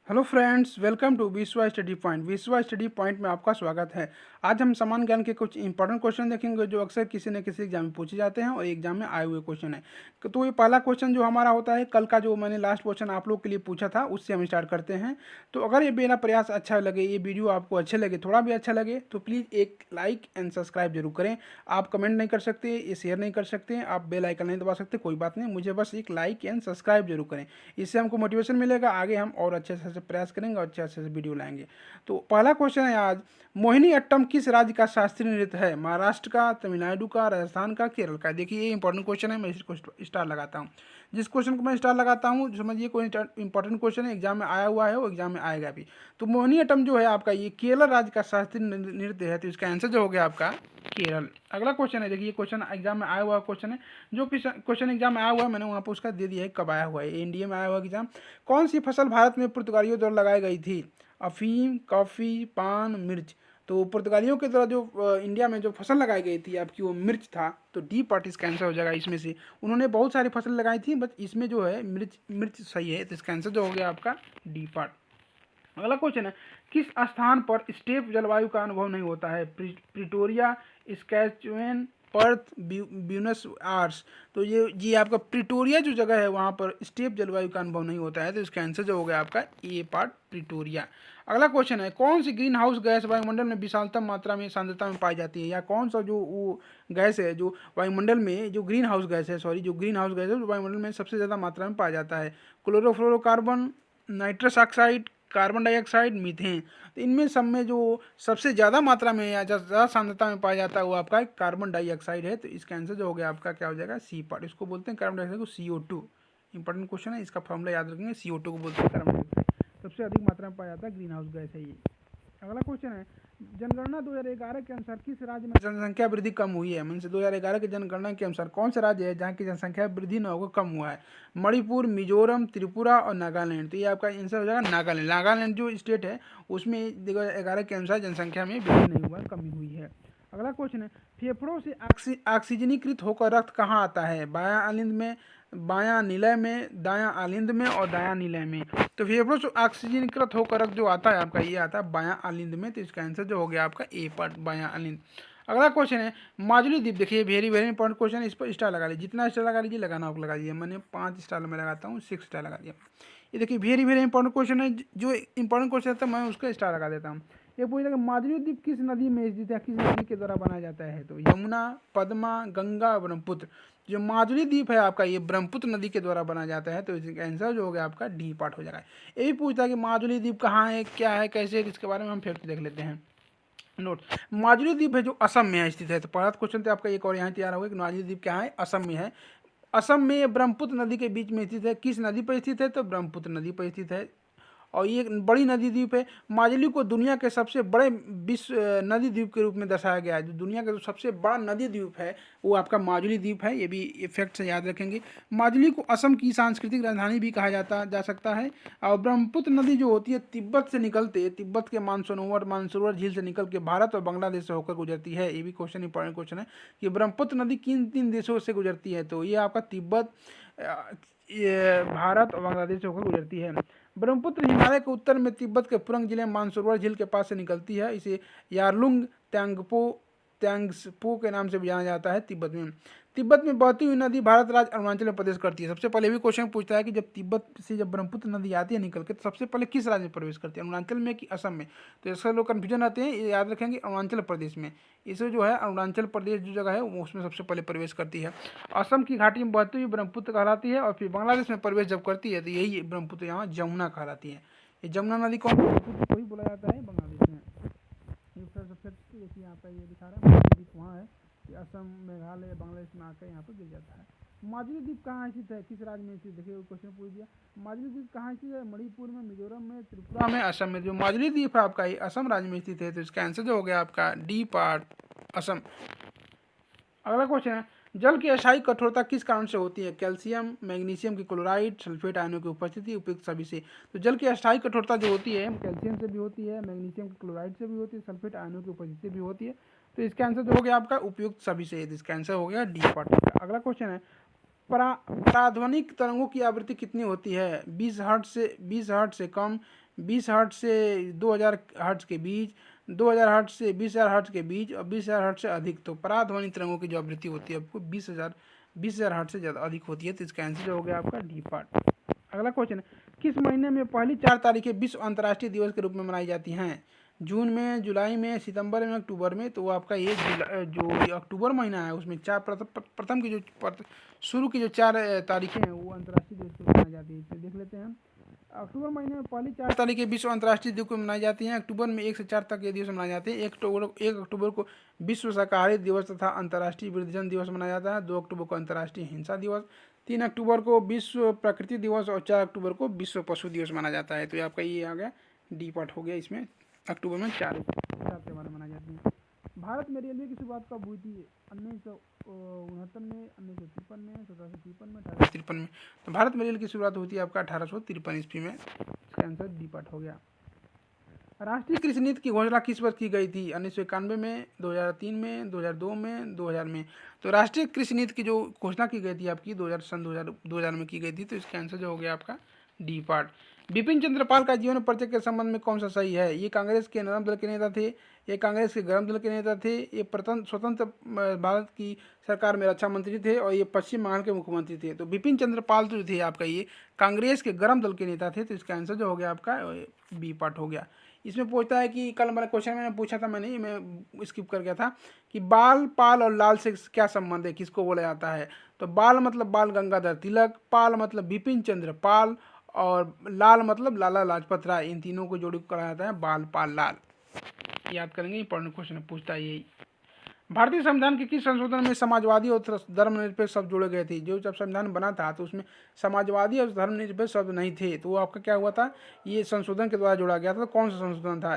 Hello friends, welcome to विश्वा study point. विश्वा study point में आपका स्वागत है। आज हम समान ज्ञान के कुछ इंपॉर्टेंट क्वेश्चन देखेंगे जो अक्सर किसी न किसी एग्जाम में पूछे जाते हैं और एग्जाम में आए हुए क्वेश्चन है। तो ये पहला क्वेश्चन जो हमारा होता है, कल का जो मैंने लास्ट क्वेश्चन आप लोग के लिए पूछा था उससे हम स्टार्ट करते हैं। तो अगर ये मेरा प्रयास अच्छा लगे, ये वीडियो आपको अच्छे लगे, थोड़ा भी अच्छा लगे तो प्लीज़ एक लाइक एंड सब्सक्राइब जरूर करें। आप कमेंट नहीं कर सकते, ये शेयर नहीं कर सकते, आप बेल आइकन नहीं दबा सकते, कोई बात नहीं, मुझे बस एक लाइक एंड सब्सक्राइब जरूर करें। इससे हमको मोटिवेशन मिलेगा, आगे हम और अच्छे से प्रयास करेंगे और अच्छे से वीडियो लाएंगे। तो पहला क्वेश्चन है आज, मोहिनी अट्टम किस राज्य का शास्त्रीय नृत्य है? महाराष्ट्र का, तमिलनाडु का, राजस्थान का, केरल का? देखिए ये इंपॉर्टेंट क्वेश्चन है, मैं इसको स्टार लगाता हूँ। जिस क्वेश्चन को मैं स्टार लगाता हूँ समझिए कोई इंपॉर्टेंट क्वेश्चन है, एग्जाम में आया हुआ है, वो एग्जाम में आएगा भी। तो मोहिनी अट्टम जो है आपका ये केरल राज्य का शास्त्रीय नृत्य है, तो इसका आंसर जो हो गया आपका केरल। अगला क्वेश्चन है, देखिए ये क्वेश्चन एग्जाम में आया हुआ क्वेश्चन है। जो क्वेश्चन एग्जाम में आया हुआ है मैंने वहाँ पर उसका दे दिया है, कब आया हुआ है, एनडीए में आया हुआ एग्जाम। कौन सी फसल भारत में पुर्तगालियों द्वारा लगाई गई थी? अफीम, कॉफ़ी, पान, मिर्च? तो पुर्तगालियों के द्वारा जो इंडिया में जो फसल लगाई गई थी आपकी वो मिर्च था। तो डी पार्ट इसका आंसर हो जाएगा इसमें से। उन्होंने बहुत सारी फसल लगाई थी बट इसमें जो है मिर्च मिर्च सही है, तो इसका आंसर जो हो गया आपका डी पार्ट। अगला क्वेश्चन है, किस स्थान पर स्टेप जलवायु का अनुभव नहीं होता है? Pretoria, Saskatchewan, Perth, Buenos Aires? तो ये आपका प्रिटोरिया जो जगह है वहाँ पर स्टेप जलवायु का अनुभव नहीं होता है, तो इसका आंसर जो हो गया आपका ए पार्ट प्रिटोरिया। अगला क्वेश्चन है, कौन सी ग्रीन हाउस गैस वायुमंडल में विशालतम मात्रा में सांद्रता में पाई जाती है? या कौन सा जो वो गैस है जो वायुमंडल में, जो ग्रीन हाउस गैस है, सॉरी, जो ग्रीन हाउस गैस है जो वायुमंडल में सबसे ज़्यादा मात्रा में पाया जाता है? Chlorofluorocarbon, nitrous oxide, carbon dioxide, methane? तो इनमें सब में जो सबसे ज़्यादा मात्रा में या ज़्यादा सांद्रता में पाया जाता है वो आपका कार्बन डाइऑक्साइड है, तो इसका आंसर जो हो गया आपका क्या हो जाएगा? C part. इसको बोलते हैं कार्बन डाइऑक्साइड को CO2। इंपॉर्टेंट क्वेश्चन है, इसका फॉर्मूला याद रखेंगे, CO2 को बोलते हैं कार्बन डाइऑक्साइड। सबसे अधिक मात्रा में पाया जाता है, ग्रीन हाउस गैस है ये। अगला क्वेश्चन है, जनगणना 2011 के अनुसार किस राज्य में जनसंख्या वृद्धि कम हुई है? मीन से 2011 की जनगणना के अनुसार कौन सा राज्य है जहाँ की जनसंख्या वृद्धि न होकर कम हुआ है? मणिपुर, मिजोरम, त्रिपुरा और नागालैंड? तो ये आपका आंसर हो जाएगा नागालैंड। नागालैंड जो स्टेट है उसमें 2011 के अनुसार जनसंख्या में वृद्धि नहीं हुआ, कमी हुई है। अगला क्वेश्चन है, फेफड़ों से ऑक्सीजनीकृत होकर रक्त कहाँ आता है? बायां आलिंद में, बायां निलय में, दायां आलिंद में और दायां निलय में? तो फेफड़ों से ऑक्सीजनीकृत होकर रक्त जो आता है आपका ये आता है बायां आलिंद में, तो इसका आंसर जो हो गया आपका ए पार्ट बायां आलिंद। अगला क्वेश्चन है, माजुली द्वीप, देखिए वेरी वेरी इंपॉर्टेंट क्वेश्चन है, इस पर स्टार लगा लीजिए, जितना स्टार लगा लीजिए लगाना होगा लगा दीजिए। मैंने 5 स्टार में लगाता हूँ, 6 स्टार लगा दिया। ये देखिए वेरी वेरी इंपॉर्टेंट क्वेश्चन है, जो इंपॉर्टेंट क्वेश्चन है मैं उसका स्टार लगा देता हूँ। ये पूछा कि माधुरी द्वीप किस नदी में स्थित है, किस नदी के द्वारा बनाया जाता है? तो यमुना, पद्मा, गंगा, ब्रह्मपुत्र? जो माधुरी द्वीप है आपका ये ब्रह्मपुत्र नदी के द्वारा बनाया जाता है, तो इसका आंसर जो हो गया आपका डी पार्ट हो जाएगा। ये भी पूछता है कि माधुरी द्वीप कहाँ है, क्या है, कैसे है, इसके बारे में हम फैक्ट देख लेते हैं। नोट, माजुली द्वीप है जो असम में स्थित है। तो पहला क्वेश्चन तो आपका एक और यहाँ तैयार होगा कि माजुली द्वीप क्या है, असम में है। असम में ब्रह्मपुत्र नदी के बीच में स्थित है। किस नदी पर स्थित है? तो ब्रह्मपुत्र नदी पर स्थित है और ये एक बड़ी नदी द्वीप है। माजुली को दुनिया के सबसे बड़े विश्व नदी द्वीप के रूप में दर्शाया गया है। जो दुनिया का जो सबसे बड़ा नदी द्वीप है वो आपका माजुली द्वीप है, ये भी फैक्ट से याद रखेंगे। माजुली को असम की सांस्कृतिक राजधानी भी कहा जा सकता है। और ब्रह्मपुत्र नदी जो होती है तिब्बत से निकलते, तिब्बत के मानसरोवर झील से निकल के भारत और बांग्लादेश से होकर गुजरती है। ये भी क्वेश्चन इंपॉर्टेंट क्वेश्चन है कि ब्रह्मपुत्र नदी किन 3 देशों से गुजरती है? तो ये आपका तिब्बत, ये भारत और बांग्लादेश से होकर गुजरती है। ब्रह्मपुत्र हिमालय के उत्तर में तिब्बत के फुरंग जिले में मानसरोवर झील के पास से निकलती है। इसे यारलुंग त्यांगस्पो के नाम से भी जाना जाता है तिब्बत में बहती हुई नदी भारत राज्य अरुणाचल में प्रवेश करती है। सबसे पहले भी क्वेश्चन पूछता है कि जब तिब्बत से जब ब्रह्मपुत्र नदी आती है निकल के, तो सबसे पहले किस राज्य में प्रवेश करती है, अरुणाचल में कि असम में? तो ऐसे लोग कन्फ्यूजन आते हैं, ये याद रखेंगे अरुणाचल प्रदेश में। इसे जो है अरुणाचल प्रदेश जो जगह है वो उसमें सबसे पहले प्रवेश करती है। असम की घाटी में बहती हुई ब्रह्मपुत्र कहलाती है और फिर बांग्लादेश में प्रवेश जब करती है तो यही ब्रह्मपुत्र यहाँ जमुना कहलाती है। ये जमुना नदी कौन ब्रह्मपुत्र को ही बोला जाता है बांग्लादेश में। देखिए यहाँ पर ये दिखा रहा है द्वीप वहाँ है कि असम, मेघालय, बांग्लादेश में आकर यहाँ पर गिर जाता है। माजुली द्वीप कहाँ स्थित है, किस राज्य में स्थित? देखिए क्वेश्चन पूछ दिया, माजुली द्वीप कहाँ स्थित है? मणिपुर में, मिजोरम में, त्रिपुरा में, असम में? जो माजुली द्वीप है आपका ये असम राज्य में स्थित है, तो इसका आंसर जो हो गया आपका डी पार्ट असम। अगला क्वेश्चन है, जल की अस्थायी कठोरता किस कारण से होती है? कैल्शियम, मैग्नीशियम की क्लोराइड, सल्फेट आयनों की उपस्थिति, उपयुक्त सभी से? तो जल की अस्थायी कठोरता जो होती है कैल्शियम से भी होती है, मैग्नीशियम की क्लोराइड से भी होती है, सल्फेट आयनों की उपस्थिति से भी होती है। तो इसका आंसर जो हो गया आपका उपयुक्त सभी से, इसका आंसर हो गया डी पार्ट। अगला क्वेश्चन है, पराध्वनिक तरंगों की आवृत्ति कितनी होती है? 20 हर्ट्ज से कम, 20 हर्ट्ज से 2000 हर्ट्ज के बीच, 2000 हर्ट्ज से 20,000 हर्ट्ज के बीच और 20,000 हर्ट्ज से अधिक। तो पराध्वनिक तरंगों की जो आवृत्ति होती है आपको 20,000 हर्ट्ज से ज़्यादा अधिक होती है। तो इसका आंसर हो गया आपका डी पार्ट। अगला क्वेश्चन है, किस महीने में पहली 4 तारीखें विश्व अंतर्राष्ट्रीय दिवस के रूप में मनाई जाती हैं? जून में, जुलाई में, सितंबर में, अक्टूबर में। तो आपका ये जो अक्टूबर महीना है उसमें प्रथम की जो शुरू की जो 4 तारीखें हैं वो अंतर्राष्ट्रीय दिवस के रूप में मनाई जाती है। तो देख लेते हैं, अक्टूबर महीने में पहली 4 तारीखें विश्व अंतर्राष्ट्रीय दिवस को मनाई जाती हैं। अक्टूबर में 1 से 4 तक ये दिवस मनाए जाते हैं। 1 अक्टूबर को विश्व शाकाहारी दिवस तथा अंतर्राष्ट्रीय वृद्धजन दिवस मनाया जाता है। 2 अक्टूबर को अंतर्राष्ट्रीय हिंसा दिवस, 3 अक्टूबर को विश्व प्रकृति दिवस और 4 अक्टूबर को विश्व पशु दिवस माना जाता है। तो ये आपका ये आ गया डी पार्ट हो गया। इसमें अक्टूबर में 4 त्योहार मनाए जाते हैं। भारत में रेलवे की शुरुआत कब हुई थी? 1969 में, 1953 में, 1753 में, 1853 में। तो भारत में रेल की शुरुआत हुई थी आपका 1853 ईस्वी में। इसका आंसर डी पार्ट हो गया। राष्ट्रीय कृषि नीति की घोषणा किस वर्ष की गई थी? 1991 में, 2003 में, 2002 में, 2000 में। तो राष्ट्रीय कृषि नीति की जो घोषणा की गई थी आपकी 2000 में की गई थी। तो इसका आंसर जो हो गया आपका डी पार्ट। बिपिन चंद्र पाल का जीवन परिचय के संबंध में कौन सा सही है? ये कांग्रेस के नरम दल के नेता थे, ये कांग्रेस के गरम दल के नेता थे, ये स्वतंत्र भारत की सरकार में रक्षा मंत्री थे और ये पश्चिम बंगाल के मुख्यमंत्री थे। तो बिपिन चंद्र पाल जो थे आपका ये कांग्रेस के गरम दल के नेता थे। तो इसका आंसर जो हो गया आपका बी पार्ट हो गया। इसमें पूछता है कि कल मेरा क्वेश्चन मैंने पूछा था, मैं स्किप कर गया था कि बाल, पाल और लाल से क्या संबंध है, किसको बोला जाता है? तो बाल मतलब बाल गंगाधर तिलक, पाल मतलब बिपिन चंद्र पाल और लाल मतलब लाला लाजपत राय। इन तीनों को जोड़ करा जाता है बाल, पाल, लाल। याद करेंगे, इंपॉर्टेंट क्वेश्चन पूछता है यही। भारतीय संविधान के किस संशोधन में समाजवादी और धर्मनिरपेक्ष शब्द जोड़े गए थे? जो जब संविधान बना था तो उसमें समाजवादी और धर्मनिरपेक्ष शब्द नहीं थे। तो वो आपका क्या हुआ था, ये संशोधन के द्वारा जोड़ा गया था। तो कौन सा संशोधन था?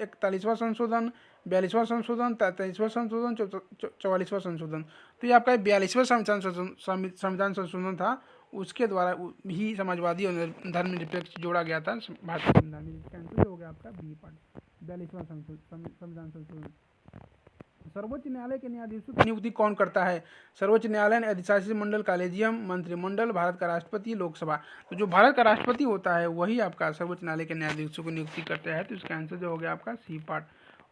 41वां संशोधन, 42वां संशोधन, 43वां संशोधन, 44वां संशोधन। तो ये आपका 42वां संविधान संशोधन था, उसके द्वारा ही समाजवादी और धर्मनिरपेक्ष जोड़ा गया था भारतीय संविधान में। कैंसिल हो गया आपका बी पार्ट, 42वां संविधान संशोधन। सर्वोच्च न्यायालय के न्यायाधीशों की नियुक्ति कौन करता है? सर्वोच्च न्यायालय ने अधिशासी मंडल, कॉलेजियम, मंत्रिमंडल, भारत का राष्ट्रपति, लोकसभा। तो जो भारत का राष्ट्रपति होता है वही आपका सर्वोच्च न्यायालय के न्यायाधीशों को नियुक्ति करता है। तो इसका आंसर जो हो गया आपका C part.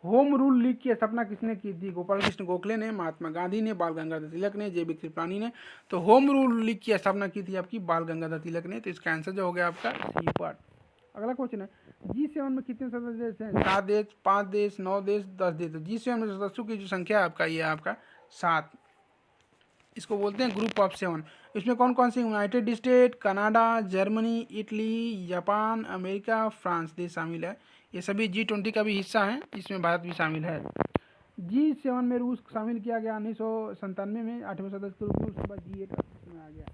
Home rule league की स्थापना किसने की थी? गोपाल कृष्ण गोखले ने, महात्मा गांधी ने, बाल गंगाधर तिलक ने, जे बी कृपलानी ने। तो होम रूल लीग की स्थापना की थी आपकी बाल गंगाधर तिलक ने। तो इसका आंसर जो हो गया आपका सी पार्ट। अगला क्वेश्चन है, G7 में कितने सदस्य देश हैं? 7 देश, 5 देश, 9 देश, 10 देश। तो G7 में सदस्यों की जो संख्या है आपका ये आपका 7। इसको बोलते हैं ग्रुप ऑफ 7। इसमें कौन कौन से? United state, Canada, Germany, Italy, Japan, America, France देश शामिल है। ये सभी G20 का भी हिस्सा है, इसमें भारत भी शामिल है। G7 में रूस शामिल किया गया 1997 में 8वें सदस्य के रूप में। उसके बाद G8 में आ गया।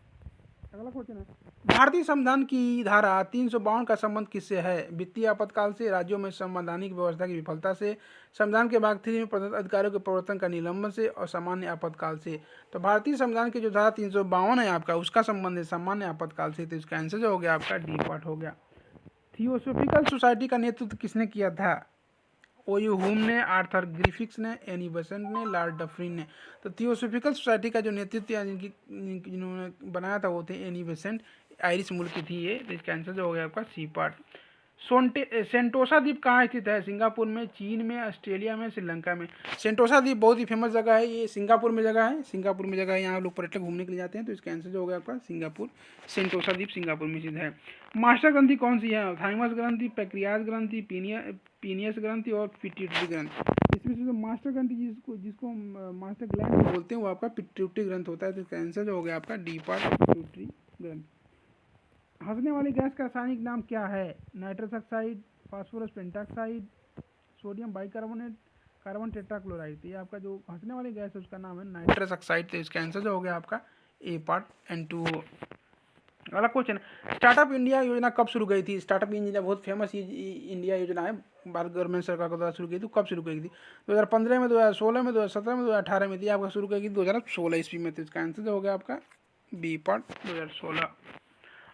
अगला क्वेश्चन है, भारतीय संविधान की धारा 352 का संबंध किससे है? वित्तीय आपातकाल से, राज्यों में संवैधानिक व्यवस्था की विफलता से, संविधान के भाग 3 में प्रदत्त अधिकारियों के प्रवर्तन का निलंबन से और सामान्य आपातकाल से। तो भारतीय संविधान की जो धारा 352 है आपका उसका संबंध है सामान्य आपातकाल से। तो इसका आंसर जो हो गया आपका डी पार्ट हो गया। थियोसॉफिकल सोसाइटी का नेतृत्व किसने किया था? ओयू हुम ने, आर्थर ग्रिफिथ्स ने, एनी बेसेंट ने, लॉर्ड डफरिन ने। तो थियोसॉफिकल सोसाइटी का जो नेतृत्व जिन्होंने बनाया था वो थे एनी बेसेंट, आयरिश मुल्क की थी ये। तो इसका आंसर जो हो गया आपका सी पार्ट। सेंटोसा द्वीप कहाँ स्थित है? सिंगापुर में, चीन में, ऑस्ट्रेलिया में, श्रीलंका में। सेंटोसा द्वीप बहुत ही फेमस जगह है, ये सिंगापुर में जगह है। सिंगापुर में जगह है, यहाँ लोग पर्यटक घूमने के लिए जाते हैं। तो इसका आंसर जो हो गया आपका सिंगापुर। सेंटोसा द्वीप सिंगापुर में स्थित है। मास्टर ग्रंथि कौन सी है? थाइमस ग्रंथि, पैक्रियास ग्रंथि, पीनियस ग्रंथि और पिट्यूटरी ग्रंथ। इसमें से जो मास्टर ग्रंथि जिसको मास्टर ग्लैंड बोलते हैं वो आपका पिट्यूटरी ग्रंथ होता है। तो इसका आंसर जो हो गया आपका डी पार्ट, पिट्यूटरी ग्रंथ। हंसने वाली गैस का रासायनिक नाम क्या है? Nitrous oxide, phosphorus pentoxide, sodium bicarbonate, carbon tetrachloride. तो ये आपका जो हंसने वाली गैस है उसका नाम है नाइट्रस ऑक्साइड। तो इसका आंसर जो हो गया आपका ए पार्ट एंड 2। अगला क्वेश्चन है, स्टार्टअप इंडिया योजना कब शुरू गई थी? स्टार्टअप इंडिया बहुत फेमस इंडिया योजना है, भारत गवर्नमेंट सरकार के द्वारा शुरू की थी। तो कब शुरू की थी? 2015 में, 2016 में, 2017 में, 2018 में थी। आपका शुरू की 2016 ईस्वी में। तो इसका आंसर जो हो गया आपका बी पार्ट 2016।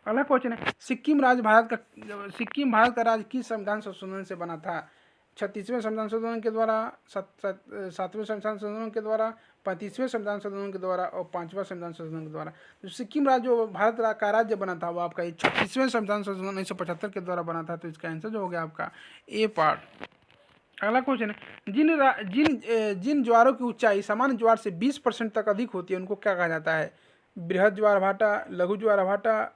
अगला क्वेश्चन है, सिक्किम भारत का राज्य किस संविधान संशोधन से बना था? 36वें संविधान संशोधन के द्वारा, 7वें संविधान संशोधन के द्वारा, 35वें संविधान संशोधन के द्वारा और 5वां संविधान संशोधन के द्वारा। तो सिक्किम राज्य जो भारत का राज्य बना था वो आपका 36वें संविधान संशोधन 1975 के द्वारा बना था। तो इसका आंसर जो हो गया आपका ए पार्ट। अगला क्वेश्चन है, जिन ज्वारों की ऊंचाई सामान्य ज्वार से 20% तक अधिक होती है उनको क्या कहा जाता है? बृहद ज्वार भाटा, लघु ज्वार भाटा,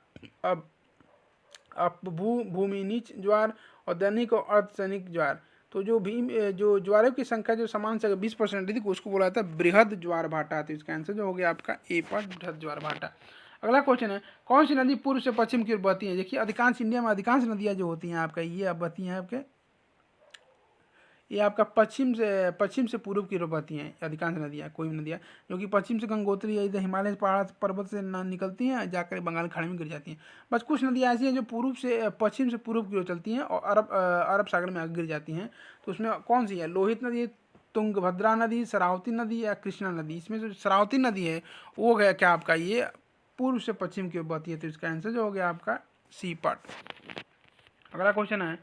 भूमि नीच ज्वार और दैनिक और अर्धसैनिक ज्वार। तो जो ज्वारों की संख्या जो सामान्य से 20% अधिक उसको बोला जाता है बृहद ज्वार भाटा। तो इसका आंसर जो हो गया आपका ए पार्ट, बृहद ज्वार भाटा। अगला क्वेश्चन है, कौन सी नदी पूर्व से पश्चिम की ओर बहती है? देखिए अधिकांश इंडिया में अधिकांश नदियां जो होती हैं आपका ये अब बहती हैं आपके, ये आपका पश्चिम से पूर्व की ओर बहती हैं अधिकांश नदियाँ। कोई भी नदियाँ जो कि पश्चिम से गंगोत्री या इधर हिमालय पहाड़ पर्वत से निकलती हैं जाकर बंगाल खाड़ी में गिर जाती हैं। बस कुछ नदियाँ ऐसी हैं जो पश्चिम से पूर्व की ओर चलती हैं और अरब सागर में आगे गिर जाती हैं। तो उसमें कौन सी है? लोहित नदी, तुंगभद्रा नदी, शरावती नदी या कृष्णा नदी। इसमें जो शरावती नदी है वो है क्या आपका ये पूर्व से पश्चिम की ओर बहती है। तो इसका आंसर जो हो गया आपका सी पार्ट। अगला क्वेश्चन है,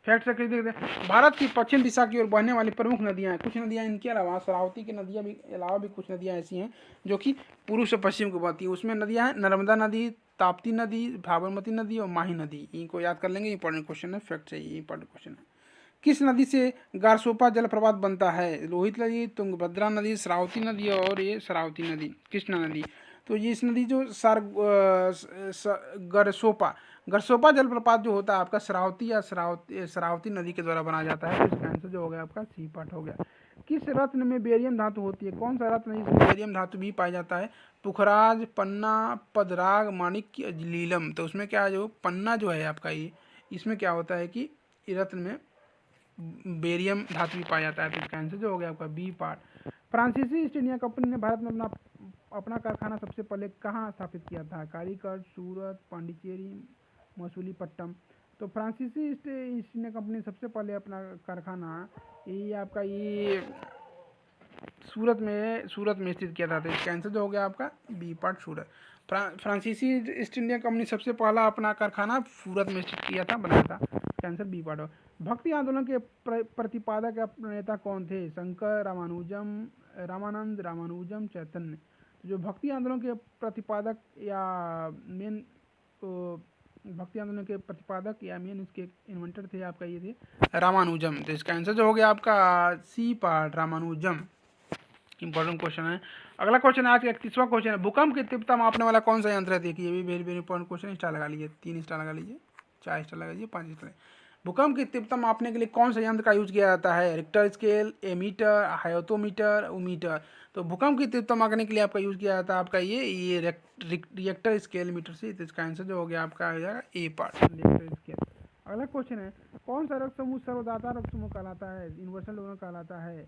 फैक्ट चेक देखते हैं, भारत की पश्चिम दिशा की ओर बहने वाली प्रमुख नदियां हैं। कुछ नदियां इनके अलावा शरावती की नदियां भी अलावा भी कुछ नदियां ऐसी हैं जो कि पूर्व से पश्चिम को बहती हैं। उसमें नदियां हैं नर्मदा नदी, ताप्ती नदी, साबरमती नदी और माही नदी। इनको याद कर लेंगे, इंपॉर्टेंट क्वेश्चन है, फैक्ट चाहिए, इंपॉर्टेंट क्वेश्चन है। किस नदी से गारसोपा जलप्रपात बनता है? लोहित नदी, तुंगभद्रा नदी, शरावती नदी और ये शरावती नदी, कृष्णा नदी। तो ये इस नदी जो गरसोपा जलप्रपात जो होता है आपका शरावती या शरावती नदी के द्वारा बनाया जाता है। तो इसका आंसर जो हो गया आपका सी पार्ट हो गया। किस रत्न में बेरियम धातु होती है? कौन सा रत्न है जिसमें बेरियम धातु भी पाया जाता है? पुखराज, पन्ना, पदराग, माणिक्य, लीलम। तो उसमें क्या है, जो पन्ना जो है आपका ये, इसमें क्या होता है कि रत्न में बेरियम धातु भी पाया जाता है। तो इसका आंसर जो हो गया आपका बी पार्ट। फ्रांसीसी ईस्ट इंडिया कंपनी ने भारत में अपना कारखाना सबसे पहले कहाँ स्थापित किया था? कालीकट, सूरत, पांडिचेरी, मसूलीपट्टनम। तो फ्रांसीसी ईस्ट इंडिया कंपनी सबसे पहले अपना कारखाना ये आपका ये सूरत में स्थित किया था। तो इसका आंसर जो हो गया आपका बी पार्ट सूरत। फ्रांसीसी ईस्ट इंडिया कंपनी सबसे पहला अपना कारखाना सूरत में स्थित किया था, बनाया था। इसका आंसर बी पार्ट हो। भक्ति आंदोलन के प्रतिपादक या नेता कौन थे? शंकर, रामानंद, रामानुजम, चैतन्य। जो भक्ति आंदोलन के प्रतिपादक या मेन भक्ति आंदोलन के प्रतिपादक या मेन इसके इन्वेंटर थे आपका ये थे रामानुजम। तो इसका आंसर जो हो गया आपका C part, Ramanujam. Important question है। अगला क्वेश्चन आज का 31वां क्वेश्चन है, भूकंप की तीव्रता मापने वाला कौन सा यंत्र है? देखिए ये भी very very important question. Star लगा लीजिए, 3 स्टार लगा लीजिए, 4 स्टार लगा लीजिए, 5 स्टार। भूकंप की तीव्रता मापने के लिए कौन सा यंत्र का यूज किया जाता है? Richter scale, ammeter, hyetometer, ohmmeter. तो भूकंप की तीव्रता मापने के लिए आपका यूज किया जाता है आपका ये रिक्टर स्केल मीटर से। तो इसका आंसर जो हो गया आपका आ जाएगा ए पार्ट, रिक्टर स्केल। अगला क्वेश्चन है, कौन सा रक्त समूह सर्वदाता रक्त समूह कहलाता है? यूनिवर्सल डोनर कहलाता है?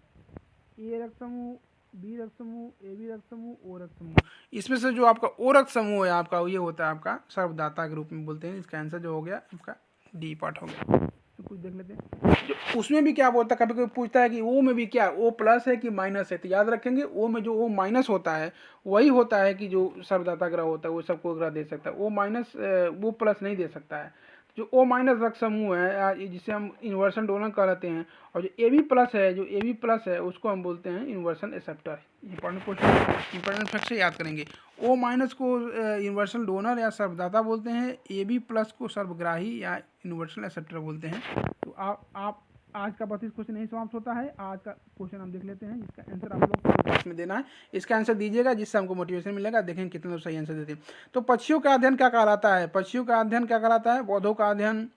ए रक्त समूह, बी रक्त समूह, ए बी रक्त समूह, ओ रक्त समूह। इसमें से जो आपका ओ रक्त समूह है आपका ये होता है आपका सर्वदाता के रूप में बोलते हैं। इसका आंसर जो हो गया आपका डी पार्ट हो गया। तो कुछ देख लेते हैं, उसमें भी क्या बोलता है, कभी कभी पूछता है कि ओ में भी क्या ओ प्लस है कि माइनस है। तो याद रखेंगे ओ में जो ओ माइनस होता है वही होता है कि जो सर्वदाता ग्रह होता है वो सबको ग्रह दे सकता है। ओ माइनस वो प्लस नहीं दे सकता है। जो ओ माइनस रक्त समूह है जिसे हम यूनिवर्सल डोनर कहते हैं, और जो ए बी प्लस है, जो ए बी प्लस है उसको हम बोलते हैं universal acceptor. Important question, important fact से याद करेंगे। ओ माइनस को यूनिवर्सल डोनर या सर्वदाता बोलते हैं, ए बी प्लस को सर्वग्राही या यूनिवर्सल एक्सेप्टर बोलते हैं। तो आप आज का 32 क्वेश्चन यही समाप्त होता है। आज का क्वेश्चन हम देख लेते हैं जिसका आंसर आप लोग को बॉक्स में देना है। इसका आंसर दीजिएगा जिससे हमको मोटिवेशन मिलेगा। देखें कितने लोग सही आंसर देते हैं। तो पक्षियों का अध्ययन क्या कहलाता है? पक्षियों का अध्ययन क्या कहलाता है? पौधों का अध्ययन,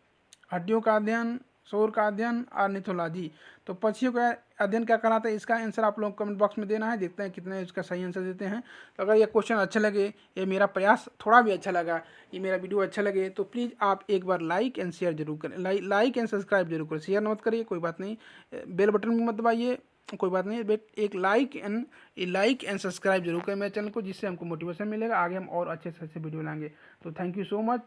हड्डियों का अध्ययन, शोर का अध्ययन, ऑर्निथोलॉजी। तो पक्षियों का अध्ययन क्या कहलाता है? इसका आंसर आप लोग कमेंट बॉक्स में देना है। देखते हैं कितने इसका सही आंसर देते हैं। तो अगर ये क्वेश्चन अच्छा लगे, ये मेरा प्रयास थोड़ा भी अच्छा लगा, ये मेरा वीडियो अच्छा लगे तो प्लीज़ आप एक बार लाइक एंड शेयर जरूर करें। लाइक एंड सब्सक्राइब जरूर करें। शेयर मत करिए, कोई बात नहीं, बेल बटन भी मत दबाइए, कोई बात नहीं, बट एक लाइक एंड सब्सक्राइब जरूर करें मेरे चैनल को, जिससे हमको मोटिवेशन मिलेगा, आगे हम और अच्छे से अच्छे वीडियो लाएंगे। तो थैंक यू सो मच।